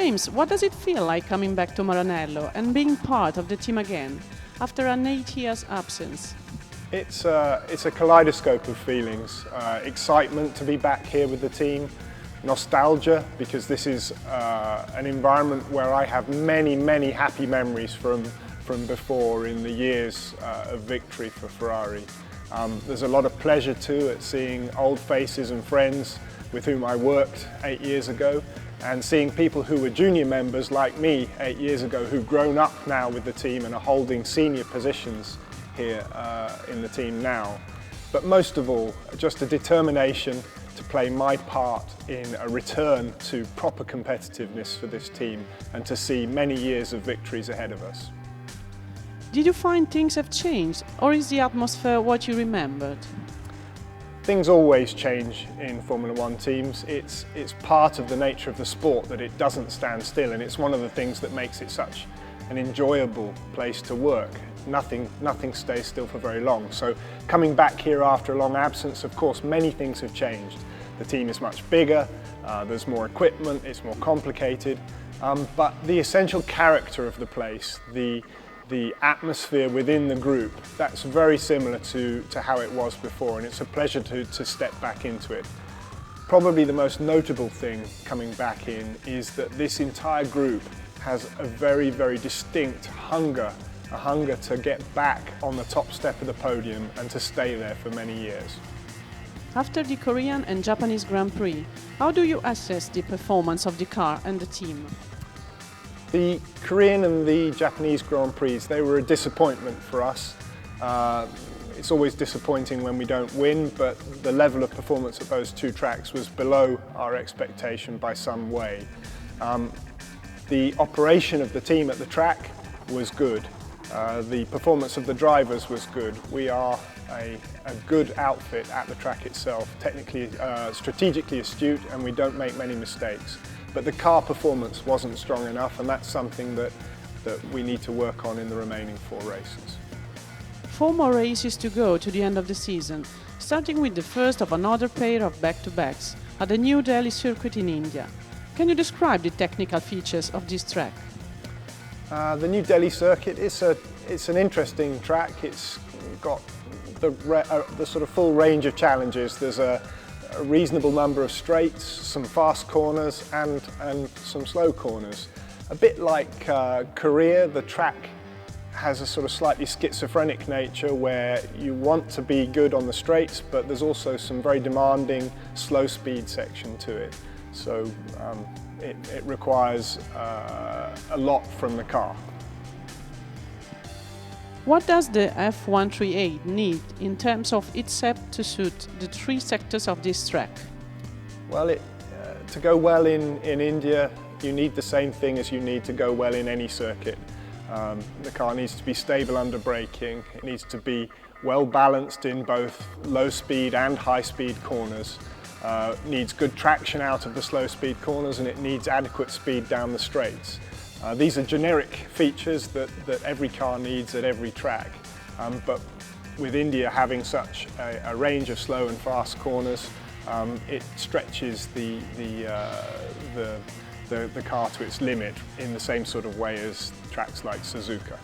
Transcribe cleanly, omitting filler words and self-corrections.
James, what does it feel like coming back to Maranello and being part of the team again after an 8 years absence? It's a kaleidoscope of feelings. Excitement to be back here with the team, nostalgia because this is an environment where I have many happy memories from before in the years of victory for Ferrari. There's a lot of pleasure too at seeing old faces and friends with whom I worked 8 years ago, and seeing people who were junior members like me 8 years ago who've grown up now with the team and are holding senior positions here in the team now. But most of all, just a determination to play my part in a return to proper competitiveness for this team and to see many years of victories ahead of us. Did you find things have changed, or is the atmosphere what you remembered? Things always change in Formula One teams. It's part of the nature of the sport that it doesn't stand still, and it's one of the things that makes it such an enjoyable place to work. Nothing stays still for very long. So coming back here after a long absence, of course, many things have changed. The team is much bigger, there's more equipment, it's more complicated, but the essential character of the place, the atmosphere within the group, that's very similar to how it was before, and it's a pleasure to step back into it. Probably the most notable thing coming back in is that this entire group has a very distinct hunger, a hunger to get back on the top step of the podium and to stay there for many years. After the Korean and Japanese Grand Prix, how do you assess the performance of the car and the team? The Korean and the Japanese Grand Prix, they were a disappointment for us. It's always disappointing when we don't win, but the level of performance at those two tracks was below our expectation by some way. The operation of the team at the track was good. The performance of the drivers was good. We are a good outfit at the track itself, technically, strategically astute, and we don't make many mistakes. But the car performance wasn't strong enough, and that's something that we need to work on in the remaining 4 races. 4 more races to go to the end of the season, starting with the first of another pair of back-to-backs at the New Delhi circuit in India. Can you describe the technical features of this track? The New Delhi circuit, it's an interesting track. It's got the sort of full range of challenges. There's a reasonable number of straights, some fast corners and some slow corners. A bit like Korea, the track has a sort of slightly schizophrenic nature where you want to be good on the straights, but there's also some very demanding slow speed section to it. So it requires a lot from the car. What does the F138 need in terms of its set to suit the 3 sectors of this track? Well, to go well in India, you need the same thing as you need to go well in any circuit. The car needs to be stable under braking, it needs to be well balanced in both low speed and high speed corners, needs good traction out of the slow speed corners, and it needs adequate speed down the straights. These are generic features that every car needs at every track, but with India having such a range of slow and fast corners, it stretches the car to its limit in the same sort of way as tracks like Suzuka.